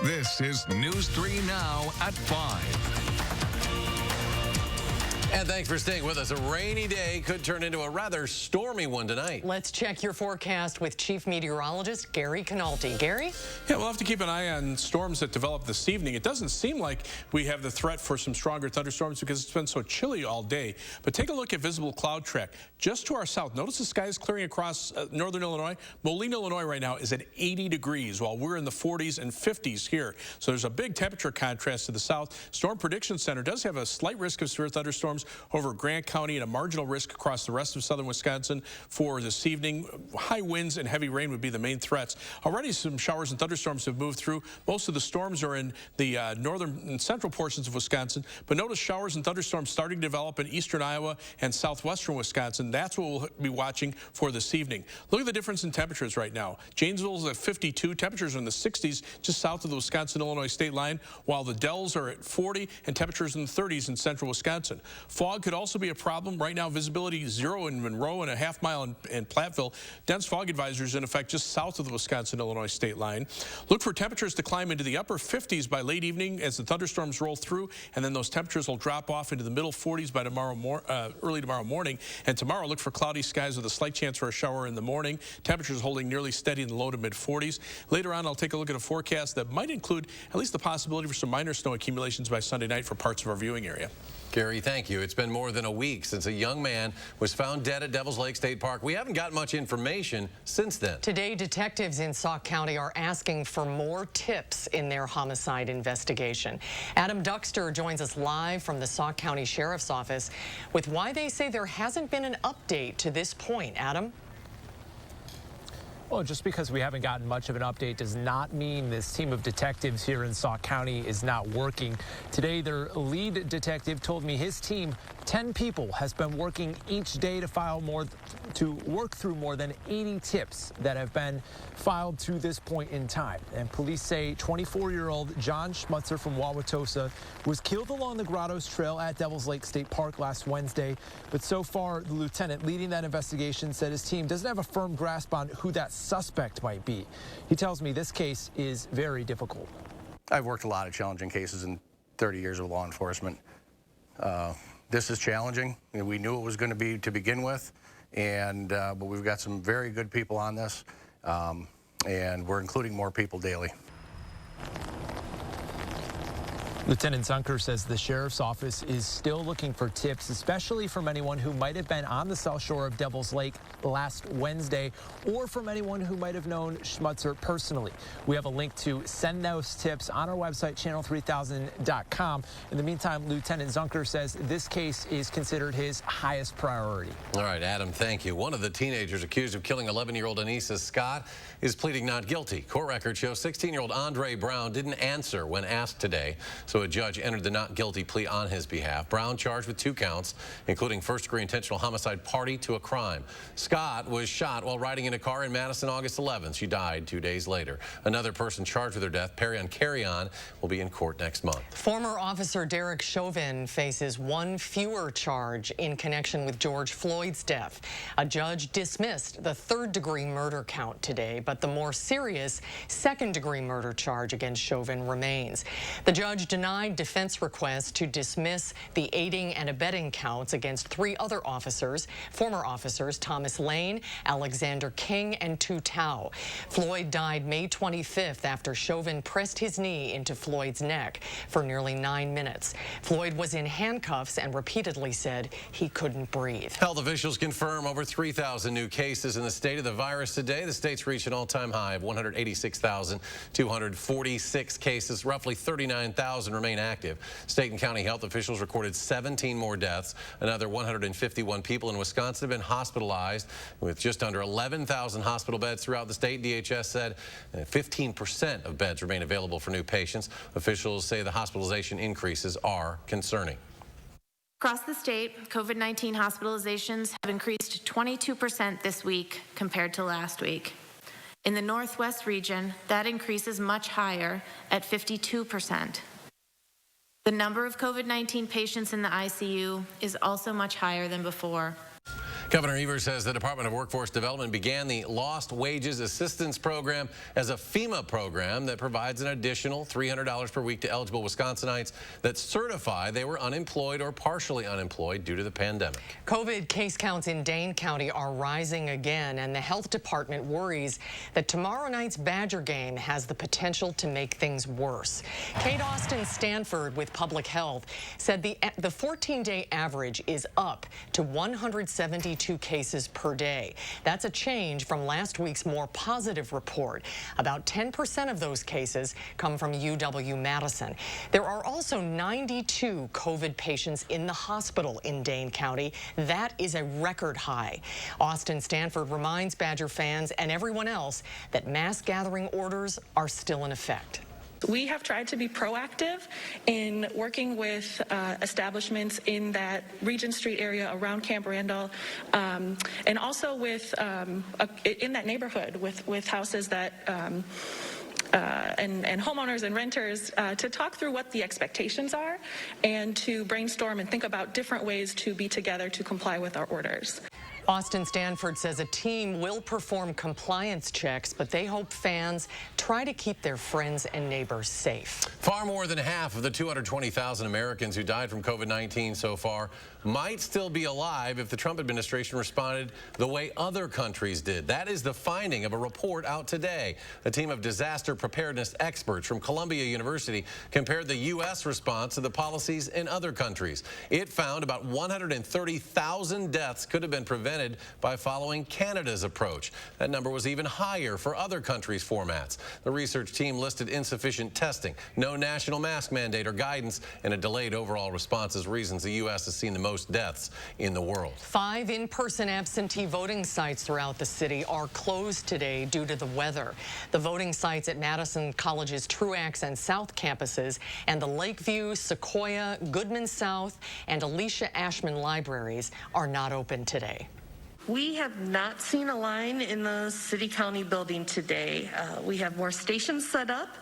This is News 3 Now at 5. And thanks for staying with us. A rainy day could turn into a rather stormy one tonight. Let's check your forecast with Chief Meteorologist Gary Canalti. Gary? Yeah, we'll have to keep an eye on storms that develop this evening. It doesn't seem like we have the threat for some stronger thunderstorms because it's been so chilly all day. But take a look at visible cloud track. Just to our south, notice the sky is clearing across northern Illinois. Moline, Illinois right now is at 80 degrees while we're in the 40s and 50s here. So there's a big temperature contrast to the south. Storm Prediction Center does have a slight risk of severe thunderstorms over Grant County and a marginal risk across the rest of southern Wisconsin for this evening. High winds and heavy rain would be the main threats. Already some showers and thunderstorms have moved through. Most of the storms are in the northern and central portions of Wisconsin, but notice showers and thunderstorms starting to develop in eastern Iowa and southwestern Wisconsin. That's what we'll be watching for this evening. Look at the difference in temperatures right now. Janesville's at 52. Temperatures are in the 60s just south of the Wisconsin-Illinois state line, while the Dells are at 40 and temperatures in the 30s in central Wisconsin. Fog could also be a problem. Right now, visibility 0 in Monroe and a half mile in Platteville. Dense fog advisories in effect just south of the Wisconsin-Illinois state line. Look for temperatures to climb into the upper 50s by late evening as the thunderstorms roll through, and then those temperatures will drop off into the middle 40s by early tomorrow morning. And tomorrow, look for cloudy skies with a slight chance for a shower in the morning. Temperatures holding nearly steady in the low to mid 40s. Later on, I'll take a look at a forecast that might include at least the possibility for some minor snow accumulations by Sunday night for parts of our viewing area. Gary, thank you. It's been more than a week since a young man was found dead at Devil's Lake State Park. We haven't got much information since then. Today, detectives in Sauk County are asking for more tips in their homicide investigation. Adam Duxter joins us live from the Sauk County Sheriff's Office with why they say there hasn't been an update to this point. Adam? Well, just because we haven't gotten much of an update does not mean this team of detectives here in Sauk County is not working. Today, their lead detective told me his team, 10 people, has been working each day to work through more than 80 tips that have been filed to this point in time. And police say 24-year-old John Schmutzer from Wauwatosa was killed along the Grottoes Trail at Devil's Lake State Park last Wednesday. But so far, the lieutenant leading that investigation said his team doesn't have a firm grasp on who that suspect might be. He tells me this case is very difficult. I've worked a lot of challenging cases in 30 years of law enforcement. This is challenging. We knew it was going to be to begin with, but we've got some very good people on this, and we're including more people daily. Lieutenant Zunker says the sheriff's office is still looking for tips, especially from anyone who might have been on the south shore of Devil's Lake last Wednesday, or from anyone who might have known Schmutzer personally. We have a link to send those tips on our website, channel3000.com. In the meantime, Lieutenant Zunker says this case is considered his highest priority. All right, Adam, thank you. One of the teenagers accused of killing 11-year-old Anissa Scott is pleading not guilty. Court records show 16-year-old Andre Brown didn't answer when asked today, so a judge entered the not guilty plea on his behalf. Brown charged with 2 counts, including first-degree intentional homicide, party to a crime. Scott was shot while riding in a car in Madison August 11th. She died 2 days later. Another person charged with her death, Perion Carrion, will be in court next month. Former officer Derek Chauvin faces 1 fewer charge in connection with George Floyd's death. A judge dismissed the 3rd-degree murder count today, but the more serious 2nd-degree murder charge against Chauvin remains. The judge denied defense requests to dismiss the aiding and abetting counts against 3 other officers, former officers Thomas Lane, Alexander King, and Tu Tao. Floyd died May 25th after Chauvin pressed his knee into Floyd's neck for nearly 9 minutes. Floyd was in handcuffs and repeatedly said he couldn't breathe. Health officials confirm over 3,000 new cases in the state of the virus today. The state's reached an all-time high of 186,246 cases. Roughly 39,000 remain active. State and county health officials recorded 17 more deaths. Another 151 people in Wisconsin have been hospitalized. With just under 11,000 hospital beds throughout the state, DHS said 15% of beds remain available for new patients. Officials say the hospitalization increases are concerning. Across the state, COVID-19 hospitalizations have increased 22% this week compared to last week. In the Northwest region, that increase is much higher at 52%. The number of COVID-19 patients in the ICU is also much higher than before. Governor Evers says the Department of Workforce Development began the Lost Wages Assistance Program as a FEMA program that provides an additional $300 per week to eligible Wisconsinites that certify they were unemployed or partially unemployed due to the pandemic. COVID case counts in Dane County are rising again, and the health department worries that tomorrow night's Badger game has the potential to make things worse. Kate Austin Stanford with Public Health said the 14-day average is up to 172 cases per day. That's a change from last week's more positive report. About 10% of those cases come from UW-Madison. There are also 92 COVID patients in the hospital in Dane County. That is a record high. Austin Stanford reminds Badger fans and everyone else that mass gathering orders are still in effect. We have tried to be proactive in working with establishments in that Regent Street area around Camp Randall, and also with in that neighborhood with houses that and homeowners and renters to talk through what the expectations are and to brainstorm and think about different ways to be together to comply with our orders. Austin Stanford says a team will perform compliance checks, but they hope fans try to keep their friends and neighbors safe. Far more than half of the 220,000 Americans who died from COVID-19 so far might still be alive if the Trump administration responded the way other countries did. That is the finding of a report out today. A team of disaster preparedness experts from Columbia University compared the U.S. response to the policies in other countries. It found about 130,000 deaths could have been prevented by following Canada's approach. That number was even higher for other countries' formats. The research team listed insufficient testing, no national mask mandate or guidance, and a delayed overall response as reasons the U.S. has seen the most deaths in the world. 5 in-person absentee voting sites throughout the city are closed today due to the weather. The voting sites at Madison College's Truax and South campuses and the Lakeview, Sequoia, Goodman South, and Alicia Ashman libraries are not open today. We have not seen a line in the city-county building today. We have more stations set up,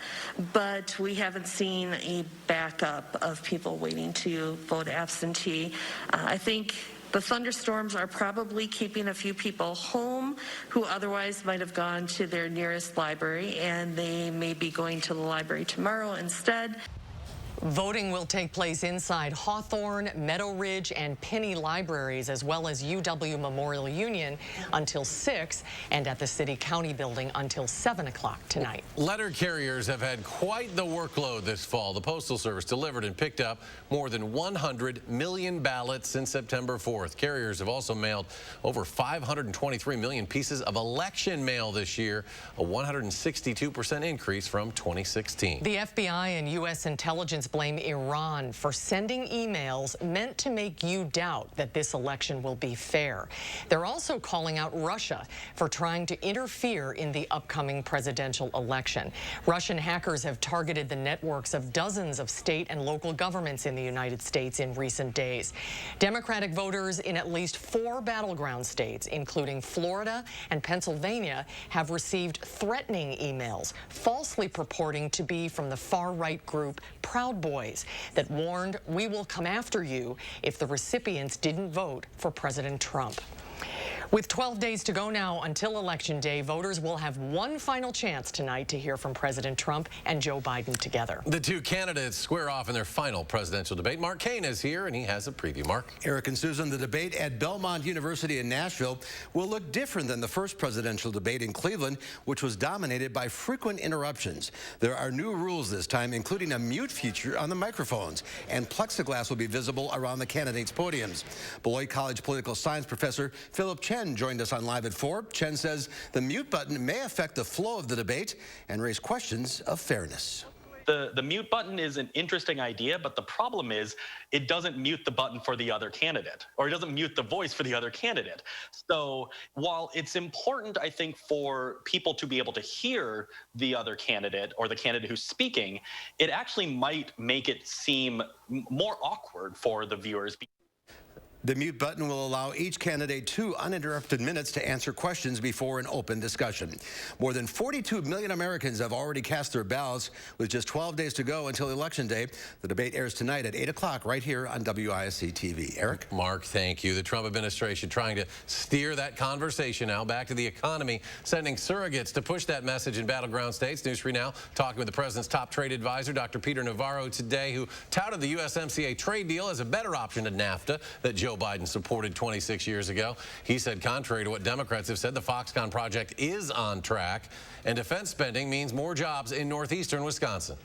but we haven't seen a backup of people waiting to vote absentee. I think the thunderstorms are probably keeping a few people home who otherwise might have gone to their nearest library, and they may be going to the library tomorrow instead. Voting will take place inside Hawthorne, Meadow Ridge, and Penny libraries, as well as UW Memorial Union until 6, and at the City-County building until 7 o'clock tonight. Letter carriers have had quite the workload this fall. The Postal Service delivered and picked up more than 100 million ballots since September 4th. Carriers have also mailed over 523 million pieces of election mail this year, a 162% increase from 2016. The FBI and U.S. intelligence blame Iran for sending emails meant to make you doubt that this election will be fair. They're also calling out Russia for trying to interfere in the upcoming presidential election. Russian hackers have targeted the networks of dozens of state and local governments in the United States in recent days. Democratic voters in at least 4 battleground states, including Florida and Pennsylvania, have received threatening emails, falsely purporting to be from the far-right group Proud Boys that warned, "We will come after you," if the recipients didn't vote for President Trump. With 12 days to go now until Election Day, voters will have one final chance tonight to hear from President Trump and Joe Biden together. The two candidates square off in their final presidential debate. Mark Kane is here, and he has a preview. Mark. Eric and Susan, the debate at Belmont University in Nashville will look different than the first presidential debate in Cleveland, which was dominated by frequent interruptions. There are new rules this time, including a mute feature on the microphones, and plexiglass will be visible around the candidates' podiums. Beloit College political science professor Philip Chen joined us on Live at 4. Chen says the mute button may affect the flow of the debate and raise questions of fairness. The mute button is an interesting idea, but the problem is it doesn't mute the button for the other candidate, or it doesn't mute the voice for the other candidate. So while it's important, I think, for people to be able to hear the other candidate or the candidate who's speaking, it actually might make it seem more awkward for the viewers. The mute button will allow each candidate 2 uninterrupted minutes to answer questions before an open discussion. More than 42 million Americans have already cast their ballots with just 12 days to go until Election Day. The debate airs tonight at 8 o'clock right here on WISC TV. Eric? Mark, thank you. The Trump administration trying to steer that conversation now back to the economy, sending surrogates to push that message in battleground states. News 3 Now talking with the president's top trade advisor, Dr. Peter Navarro, today, who touted the USMCA trade deal as a better option to NAFTA that Joe Biden supported 26 years ago. He said, contrary to what Democrats have said, the Foxconn project is on track, and defense spending means more jobs in northeastern Wisconsin.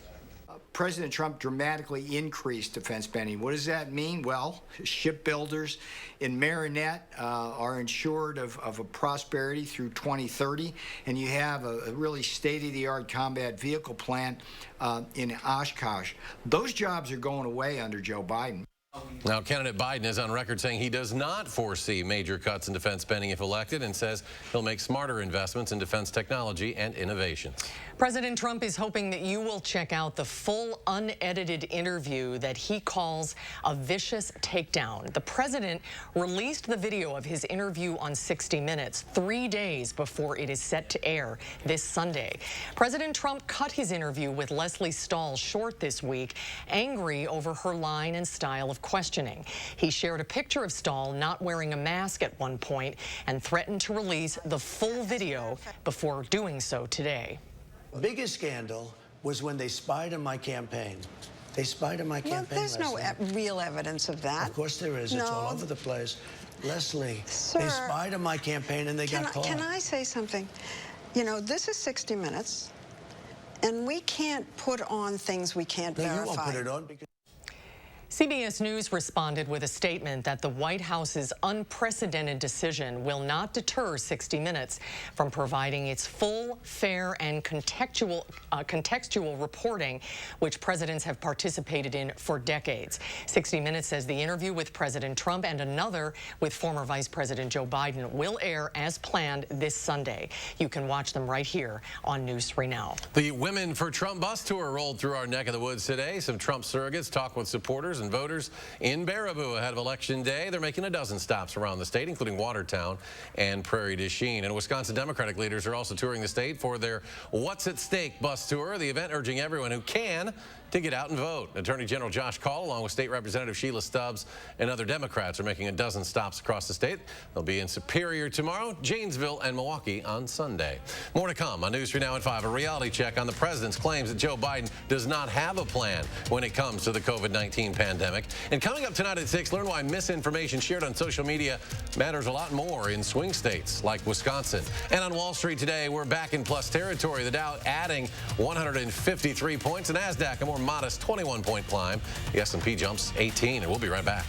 President Trump dramatically increased defense spending. What does that mean? Well, shipbuilders in Marinette are insured of a prosperity through 2030, and you have a really state-of-the-art combat vehicle plant in Oshkosh. Those jobs are going away under Joe Biden. Now, candidate Biden is on record saying he does not foresee major cuts in defense spending if elected, and says he'll make smarter investments in defense technology and innovation. President Trump is hoping that you will check out the full unedited interview that he calls a vicious takedown. The president released the video of his interview on 60 Minutes 3 days before it is set to air this Sunday. President Trump cut his interview with Leslie Stahl short this week, angry over her line and style of questioning. He shared a picture of Stahl not wearing a mask at one point and threatened to release the full video before doing so today. The biggest scandal was when they spied on my campaign. They spied on my campaign. Well, there's no real evidence of that. Of course there is. No. It's all over the place. Leslie, Sir, they spied on my campaign and they got caught. Can I say something? You know, this is 60 Minutes, and we can't put on things we can't verify. You won't put it on because... CBS News responded with a statement that the White House's unprecedented decision will not deter 60 Minutes from providing its full, fair, and contextual reporting, which presidents have participated in for decades. 60 Minutes says the interview with President Trump and another with former Vice President Joe Biden will air as planned this Sunday. You can watch them right here on News 3 Now. The Women for Trump bus tour rolled through our neck of the woods today. Some Trump surrogates talked with supporters and voters in Baraboo ahead of Election Day. They're making a dozen stops around the state, including Watertown and Prairie du Chien. And Wisconsin Democratic leaders are also touring the state for their What's at Stake bus tour, the event urging everyone who can to get out and vote. Attorney General Josh Kaul, along with State Representative Sheila Stubbs and other Democrats, are making a dozen stops across the state. They'll be in Superior tomorrow, Janesville, and Milwaukee on Sunday. More to come on News 3 Now at 5. A reality check on the president's claims that Joe Biden does not have a plan when it comes to the COVID-19 pandemic. And coming up tonight at 6, learn why misinformation shared on social media matters a lot more in swing states like Wisconsin. And on Wall Street today, we're back in plus territory. The Dow adding 153 points, and NASDAQ a more modest 21-point climb. The S&P jumps 18, and we'll be right back.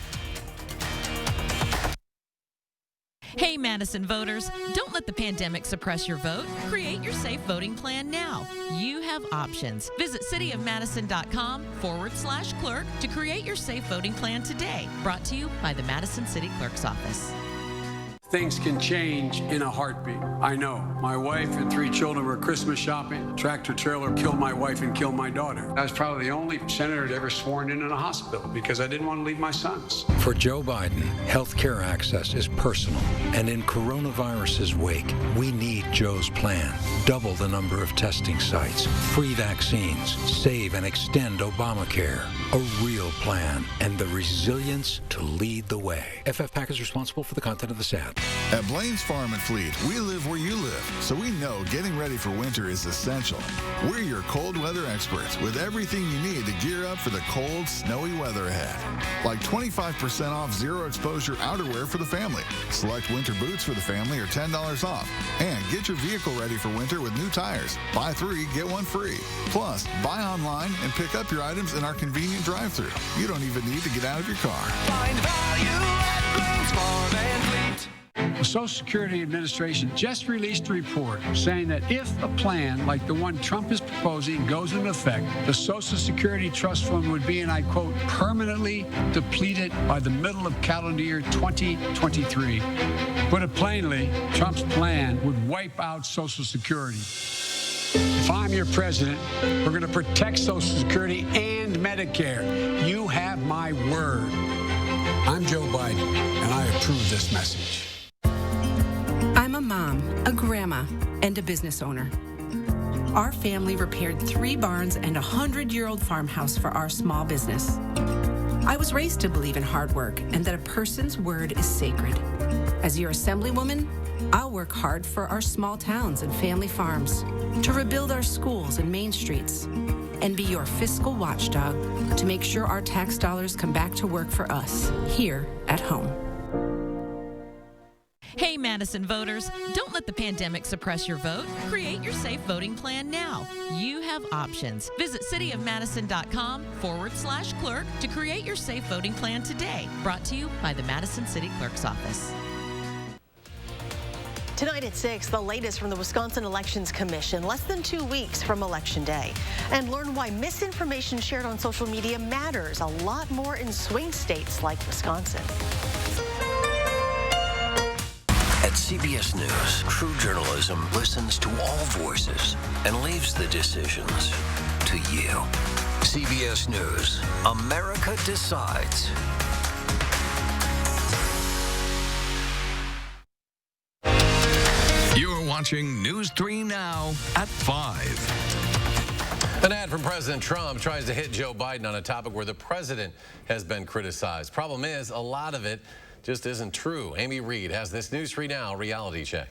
Hey, Madison voters, don't let the pandemic suppress your vote. Create your safe voting plan now. You have options. Visit cityofmadison.com/clerk to create your safe voting plan today. Brought to you by the Madison City Clerk's Office. Things can change in a heartbeat. I know. My wife and 3 children were Christmas shopping. Tractor trailer killed my wife and killed my daughter. I was probably the only senator ever sworn in a hospital because I didn't want to leave my sons. For Joe Biden, health care access is personal. And in coronavirus's wake, we need Joe's plan. Double the number of testing sites, free vaccines, save and extend Obamacare. A real plan and the resilience to lead the way. FF PAC is responsible for the content of this ad. At Blaine's Farm and Fleet, we live where you live, so we know getting ready for winter is essential. We're your cold weather experts with everything you need to gear up for the cold, snowy weather ahead. Like 25% off zero exposure outerwear for the family. Select winter boots for the family are $10 off. And get your vehicle ready for winter with new tires. Buy 3, get 1 free. Plus, buy online and pick up your items in our convenient drive-thru. You don't even need to get out of your car. Find value at Blaine's Farm and Fleet. The Social Security Administration just released a report saying that if a plan like the one Trump is proposing goes into effect, the Social Security Trust Fund would be, and I quote, permanently depleted by the middle of calendar year 2023. Put it plainly, Trump's plan would wipe out Social Security. If I'm your president, we're going to protect Social Security and Medicare. You have my word. I'm Joe Biden, and I approve this message. I'm a mom, a grandma, and a business owner. Our family repaired 3 barns and a 100-year-old farmhouse for our small business. I was raised to believe in hard work and that a person's word is sacred. As your assemblywoman, I'll work hard for our small towns and family farms, to rebuild our schools and main streets, and be your fiscal watchdog to make sure our tax dollars come back to work for us here at home. Hey, Madison voters, don't let the pandemic suppress your vote. Create your safe voting plan now. You have options. Visit cityofmadison.com/clerk to create your safe voting plan today. Brought to you by the Madison City Clerk's Office. Tonight at 6, the latest from the Wisconsin Elections Commission, less than 2 weeks from Election Day. And learn why misinformation shared on social media matters a lot more in swing states like Wisconsin. At CBS News, true journalism listens to all voices and leaves the decisions to you. CBS News, America decides. You're watching News 3 Now at 5. An ad from President Trump tries to hit Joe Biden on a topic where the president has been criticized. Problem is, a lot of it just isn't true. Amy Reed has this News 3 Now reality check.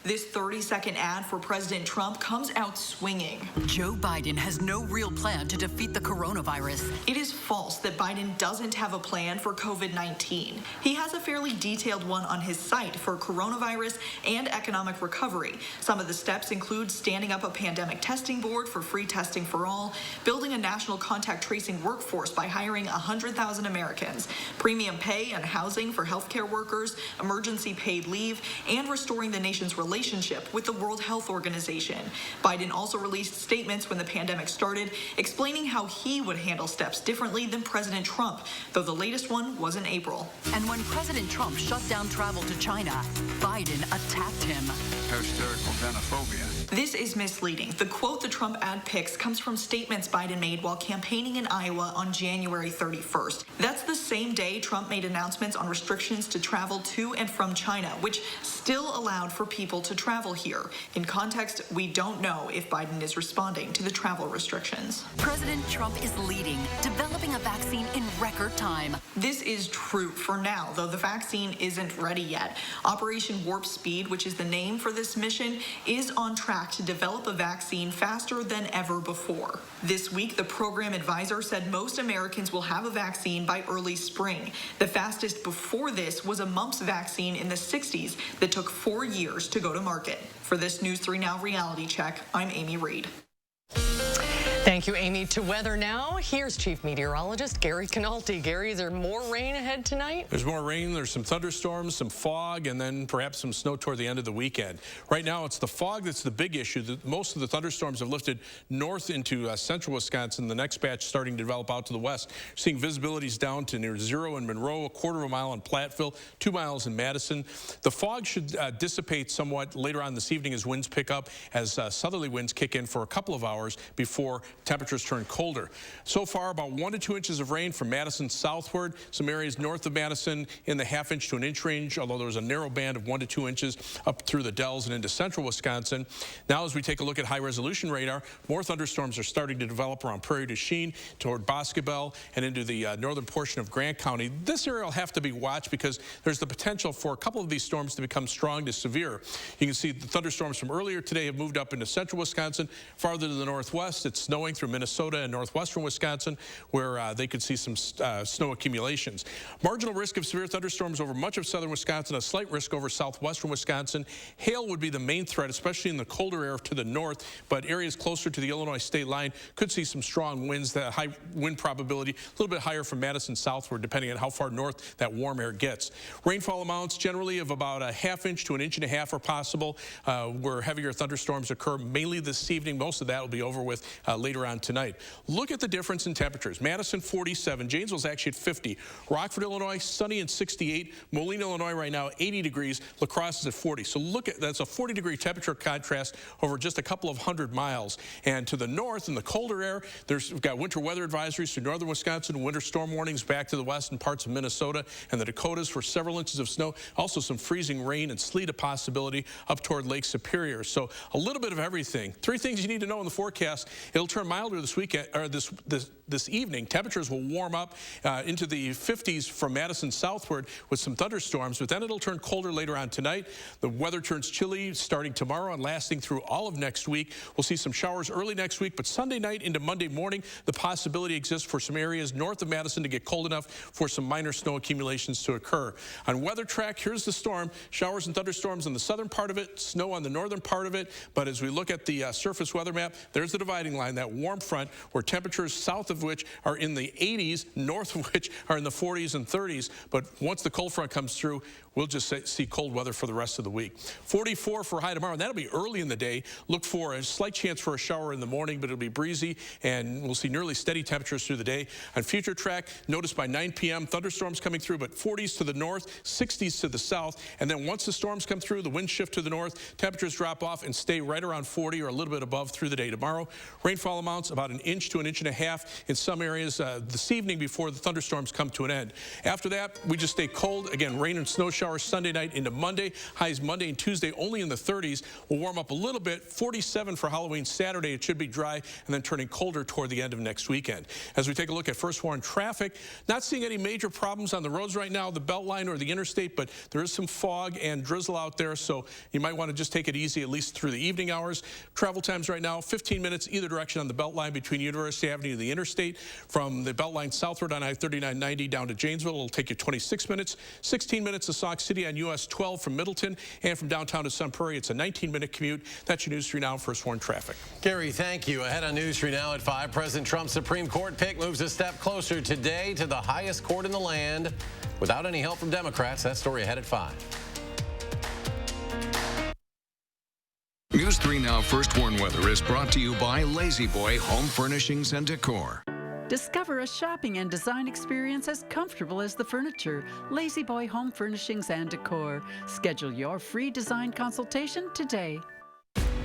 This 30-second ad for President Trump comes out swinging. Joe Biden has no real plan to defeat the coronavirus. It is false that Biden doesn't have a plan for COVID-19. He has a fairly detailed one on his site for coronavirus and economic recovery. Some of the steps include standing up a pandemic testing board for free testing for all, building a national contact tracing workforce by hiring 100,000 Americans, premium pay and housing for healthcare workers, emergency paid leave, and restoring the nation's relationship with the World Health Organization. Biden also released statements when the pandemic started, explaining how he would handle steps differently than President Trump, though the latest one was in April. And when President Trump shut down travel to China, Biden attacked him. Hysterical xenophobia. This is misleading. The quote the Trump ad picks comes from statements Biden made while campaigning in Iowa on January 31st. That's the same day Trump made announcements on restrictions to travel to and from China, which still allowed for people to travel here. In context, we don't know if Biden is responding to the travel restrictions. President Trump is leading, developing a vaccine in record time. This is true for now, though the vaccine isn't ready yet. Operation Warp Speed, which is the name for this mission, is on track to develop a vaccine faster than ever before. This week, the program advisor said most Americans will have a vaccine by early spring. The fastest before this was a mumps vaccine in the 60s that took 4 years to go to market. For this News 3 Now reality check, I'm Amy Reed. Thank you, Amy. To weather now, here's Chief Meteorologist Gary Canalti. Gary, is there more rain ahead tonight? There's more rain, there's some thunderstorms, some fog, and then perhaps some snow toward the end of the weekend. Right now, it's the fog that's the big issue. Most of the thunderstorms have lifted north into central Wisconsin, the next batch starting to develop out to the west. We're seeing visibilities down to near 0 in Monroe, 1/4 mile in Platteville, 2 miles in Madison. The fog should dissipate somewhat later on this evening as winds pick up, as southerly winds kick in for a couple of hours before temperatures turn colder. So far, about 1 to 2 inches of rain from Madison southward. Some areas north of Madison in the 1/2 inch to 1 inch range, although there was a narrow band of 1 to 2 inches up through the Dells and into central Wisconsin. Now, as we take a look at high-resolution radar, more thunderstorms are starting to develop around Prairie du Chien, toward Boscobel, and into the northern portion of Grant County. This area will have to be watched because there's the potential for a couple of these storms to become strong to severe. You can see the thunderstorms from earlier today have moved up into central Wisconsin. Farther to the northwest, it's snowing through Minnesota and northwestern Wisconsin, where they could see some snow accumulations. Marginal risk of severe thunderstorms over much of southern Wisconsin, a slight risk over southwestern Wisconsin. Hail would be the main threat, especially in the colder air to the north, but areas closer to the Illinois state line could see some strong winds, that high wind probability, a little bit higher from Madison southward, depending on how far north that warm air gets. Rainfall amounts generally of about a 1/2 inch to 1.5 inches are possible, where heavier thunderstorms occur mainly this evening. Most of that will be over with later later on tonight. Look at the difference in temperatures. Madison 47, Janesville's actually at 50. Rockford, Illinois, sunny and 68. Moline, Illinois right now 80 degrees. La Crosse is at 40. So look at, that's a 40-degree temperature contrast over just a couple of hundred miles. And to the north, in the colder air, we've got winter weather advisories through northern Wisconsin, winter storm warnings back to the west and parts of Minnesota and the Dakotas for several inches of snow. Also some freezing rain and sleet a possibility up toward Lake Superior. So a little bit of everything. Three things you need to know in the forecast. It'll turn milder this weekend, or this evening. Temperatures will warm up into the 50s from Madison southward with some thunderstorms, but then it'll turn colder later on tonight. The weather turns chilly starting tomorrow and lasting through all of next week. We'll see some showers early next week, but Sunday night into Monday morning, the possibility exists for some areas north of Madison to get cold enough for some minor snow accumulations to occur. On weather track, here's the storm. Showers and thunderstorms in the southern part of it, snow on the northern part of it, but as we look at the surface weather map, there's the dividing line, that warm front where temperatures south of which are in the 80s, north of which are in the 40s and 30s, but once the cold front comes through, we'll just see cold weather for the rest of the week. 44 for a high tomorrow, and that'll be early in the day. Look for a slight chance for a shower in the morning, but it'll be breezy, and we'll see nearly steady temperatures through the day. On future track, notice by 9 p.m., thunderstorms coming through, but 40s to the north, 60s to the south, and then once the storms come through, the winds shift to the north, temperatures drop off and stay right around 40 or a little bit above through the day tomorrow. Rainfall amounts about 1 inch to 1.5 inches in some areas this evening before the thunderstorms come to an end. After that, we just stay cold. Again, rain and snow showers Sunday night into Monday. Highs Monday and Tuesday only in the 30s. We'll warm up a little bit. 47 for Halloween Saturday. It should be dry and then turning colder toward the end of next weekend. As we take a look at first warn traffic, not seeing any major problems on the roads right now, the Beltline or the interstate, but there is some fog and drizzle out there, so you might want to just take it easy at least through the evening hours. Travel times right now, 15 minutes either direction on the Beltline between University Avenue and the interstate. From the Beltline southward on I-3990 down to Janesville, it'll take you 26 minutes. 16 minutes to Sauk City on US 12 from Middleton, and from downtown to Sun Prairie, it's a 19-minute commute. That's your News 3 Now First Warn traffic. Gary, thank you. Ahead on News 3 Now at 5, President Trump's Supreme Court pick moves a step closer today to the highest court in the land without any help from Democrats. That story ahead at 5. News 3 Now First Warn Weather is brought to you by Lazy Boy Home Furnishings and Decor. Discover a shopping and design experience as comfortable as the furniture. Lazy Boy Home Furnishings and Decor. Schedule your free design consultation today.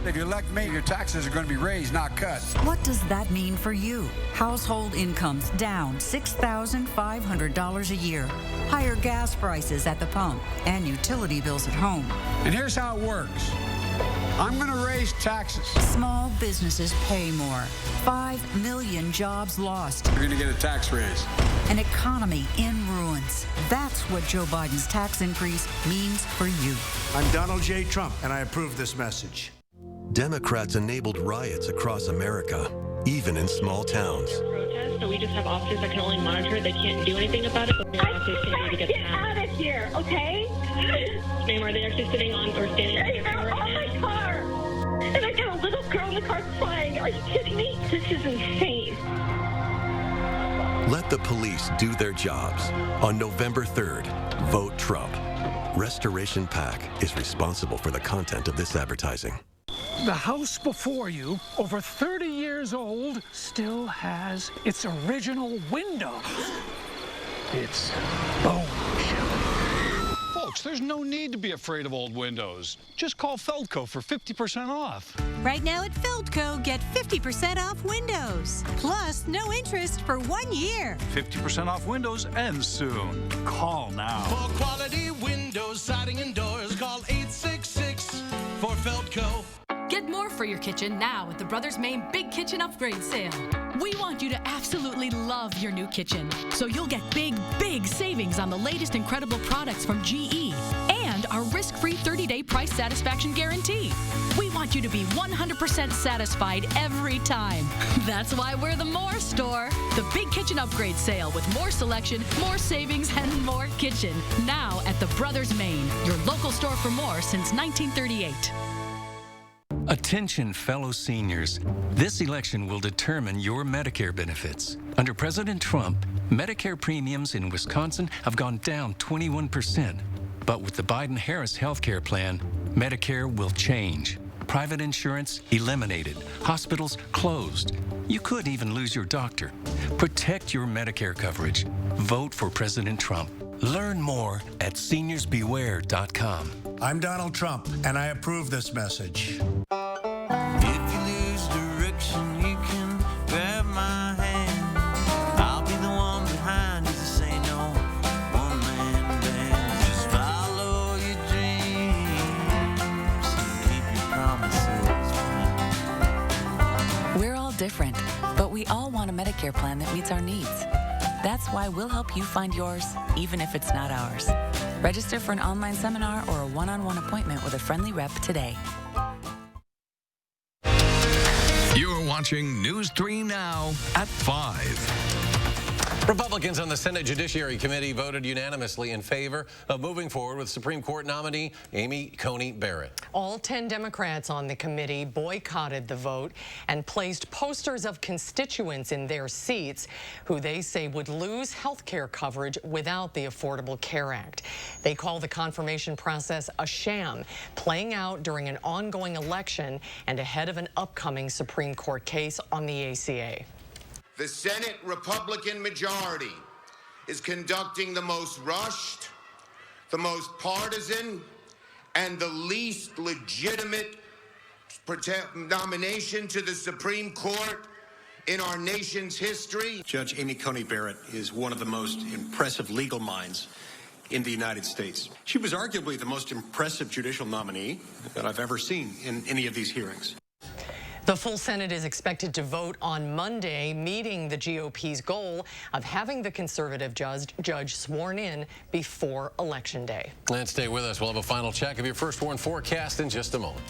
If you elect me, your taxes are going to be raised, not cut. What does that mean for you? Household incomes down $6,500 a year. Higher gas prices at the pump and utility bills at home. And here's how it works. I'm going to raise taxes. Small businesses pay more. 5 million jobs lost. You're going to get a tax raise. An economy in ruins. That's what Joe Biden's tax increase means for you. I'm Donald J. Trump, and I approve this message. Democrats enabled riots across America, even in small towns. So we just have officers that can only monitor it. They can't do anything about it. But officers can do to get out of here, okay? Ma'am, are they actually sitting on or standing They're on my car. And I got a little girl in the car crying. Are you kidding me? This is insane. Let the police do their jobs. On November 3rd, vote Trump. Restoration PAC is responsible for the content of this advertising. The house before you, over 30 years old, still has its original window. It's bone chilling. Folks, there's no need to be afraid of old windows. Just call Feldco for 50% off. Right now at Feldco, get 50% off windows. Plus, no interest for 1 year. 50% off windows ends soon. Call now. For quality windows, siding, and doors, call 866 for Feldco. Get more for your kitchen now at the Brothers Main Big Kitchen Upgrade Sale. We want you to absolutely love your new kitchen, so you'll get big, big savings on the latest incredible products from GE and our risk-free 30-day price satisfaction guarantee. We want you to be 100% satisfied every time. That's why we're the More Store. The Big Kitchen Upgrade Sale with more selection, more savings, and more kitchen. Now at the Brothers Main, your local store for more since 1938. Attention, fellow seniors. This election will determine your Medicare benefits. Under President Trump, Medicare premiums in Wisconsin have gone down 21%. But with the Biden-Harris health care plan, Medicare will change. private insurance eliminated, hospitals closed. You could even lose your doctor. Protect your Medicare coverage. Vote for President Trump. Learn more at seniorsbeware.com. I'm Donald Trump, and I approve this message. If you lose direction, you can grab my hand. I'll be the one behind you to say no. One-man band. Just follow your dreams and keep your promises. We're all different, but we all want a Medicare plan that meets our needs. That's why we'll help you find yours, even if it's not ours. Register for an online seminar or a one-on-one appointment with a friendly rep today. You're watching News 3 Now at 5. Republicans on the Senate Judiciary Committee voted unanimously in favor of moving forward with Supreme Court nominee Amy Coney Barrett. All 10 Democrats on the committee boycotted the vote and placed posters of constituents in their seats who they say would lose health care coverage without the Affordable Care Act. They call the confirmation process a sham, playing out during an ongoing election and ahead of an upcoming Supreme Court case on the ACA. The Senate Republican majority is conducting the most rushed, the most partisan, and the least legitimate nomination to the Supreme Court in our nation's history. Judge Amy Coney Barrett is one of the most impressive legal minds in the United States. She was arguably the most impressive judicial nominee that I've ever seen in any of these hearings. The full Senate is expected to vote on Monday, meeting the GOP's goal of having the conservative judge sworn in before Election Day. And stay with us. We'll have a final check of your first warn forecast in just a moment.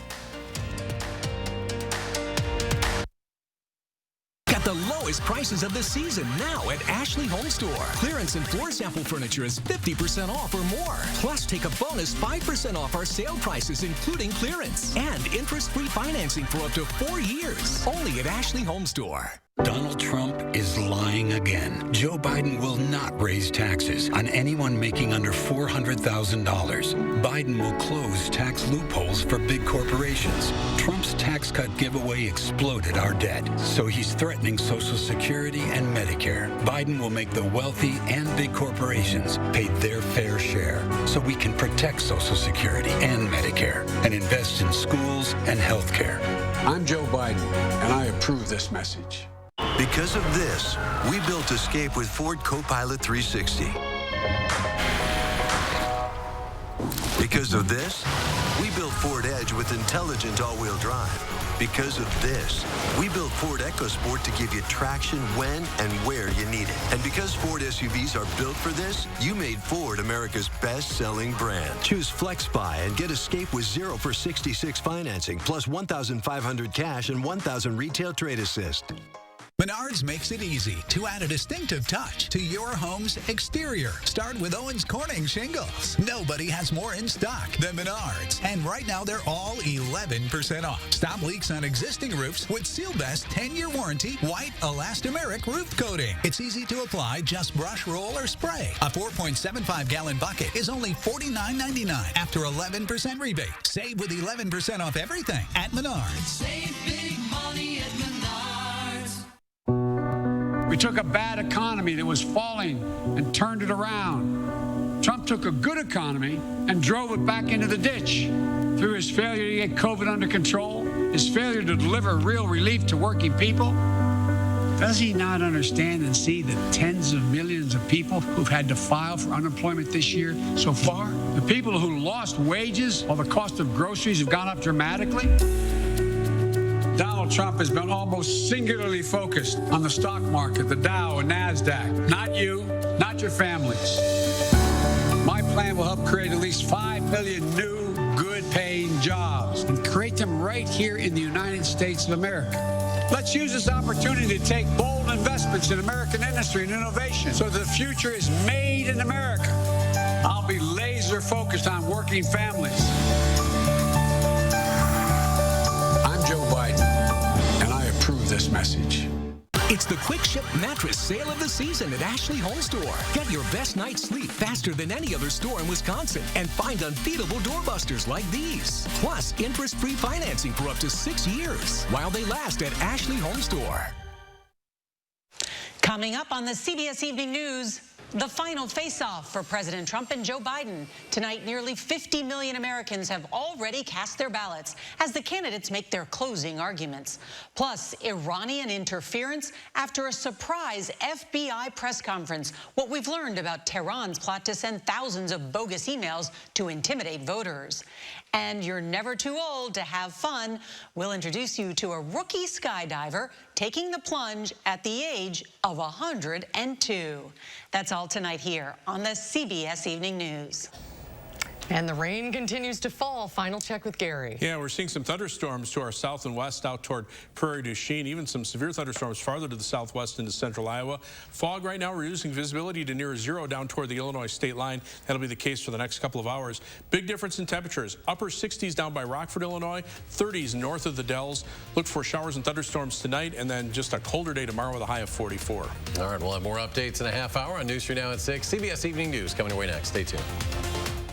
Get the lowest prices of the season now at Ashley Home Store. Clearance and floor sample furniture is 50% off or more. Plus, take a bonus 5% off our sale prices, including clearance. And interest-free financing for up to 4 years. Only at Ashley Home Store. Donald Trump is lying again. Joe Biden will not raise taxes on anyone making under $400,000. Biden will close tax loopholes for big corporations. Trump's tax cut giveaway exploded our debt, so he's threatening Social Security and Medicare. Biden will make the wealthy and big corporations pay their fair share, so we can protect Social Security and Medicare and invest in schools and health care. I'm Joe Biden, and I approve this message. Because of this, we built Escape with Ford Copilot 360. Because of this, we built Ford Edge with intelligent all-wheel drive. Because of this, we built Ford EcoSport to give you traction when and where you need it. And because Ford SUVs are built for this, you made Ford America's best-selling brand. Choose FlexBuy and get Escape with 0 for 66 financing, plus $1,500 cash and $1,000 retail trade assist. Menards makes it easy to add a distinctive touch to your home's exterior. Start with Owens Corning shingles. Nobody has more in stock than Menards. And right now, they're all 11% off. Stop leaks on existing roofs with SealBest 10-year warranty white elastomeric roof coating. It's easy to apply. Just brush, roll, or spray. A 4.75-gallon bucket is only $49.99 after 11% rebate. Save with 11% off everything at Menards. Save big money at Menards. We took a bad economy that was falling and turned it around. Trump took a good economy and drove it back into the ditch through his failure to get COVID under control, his failure to deliver real relief to working people. Does he not understand and see the tens of millions of people who've had to file for unemployment this year so far? The people who lost wages while the cost of groceries have gone up dramatically? Donald Trump has been almost singularly focused on the stock market, the Dow and NASDAQ. Not you, not your families. My plan will help create at least 5 million new, good-paying jobs and create them right here in the United States of America. Let's use this opportunity to take bold investments in American industry and innovation so that the future is made in America. I'll be laser focused on working families. I'm Joe Biden, and I approve this message. It's the quick ship mattress sale of the season at Ashley Home Store. Get your best night's sleep faster than any other store in Wisconsin and find unbeatable doorbusters like these. Plus, interest-free financing for up to 6 years while they last at Ashley Home Store. Coming up on the CBS Evening News, the final face-off for President Trump and Joe Biden. Tonight, nearly 50 million Americans have already cast their ballots as the candidates make their closing arguments. Plus, Iranian interference after a surprise FBI press conference. What we've learned about Tehran's plot to send thousands of bogus emails to intimidate voters. And you're never too old to have fun. We'll introduce you to a rookie skydiver taking the plunge at the age of 102. That's all tonight here on the CBS Evening News. And the rain continues to fall. Final check with Gary. Yeah, we're seeing some thunderstorms to our south and west out toward Prairie du Chien, even some severe thunderstorms farther to the southwest into central Iowa. Fog right now reducing visibility to near zero down toward the Illinois state line. That'll be the case for the next couple of hours. Big difference in temperatures. Upper 60s down by Rockford, Illinois, 30s north of the Dells. Look for showers and thunderstorms tonight, and then just a colder day tomorrow with a high of 44. All right, we'll have more updates in a half hour on News 3 Now at 6. CBS Evening News coming your way next. Stay tuned.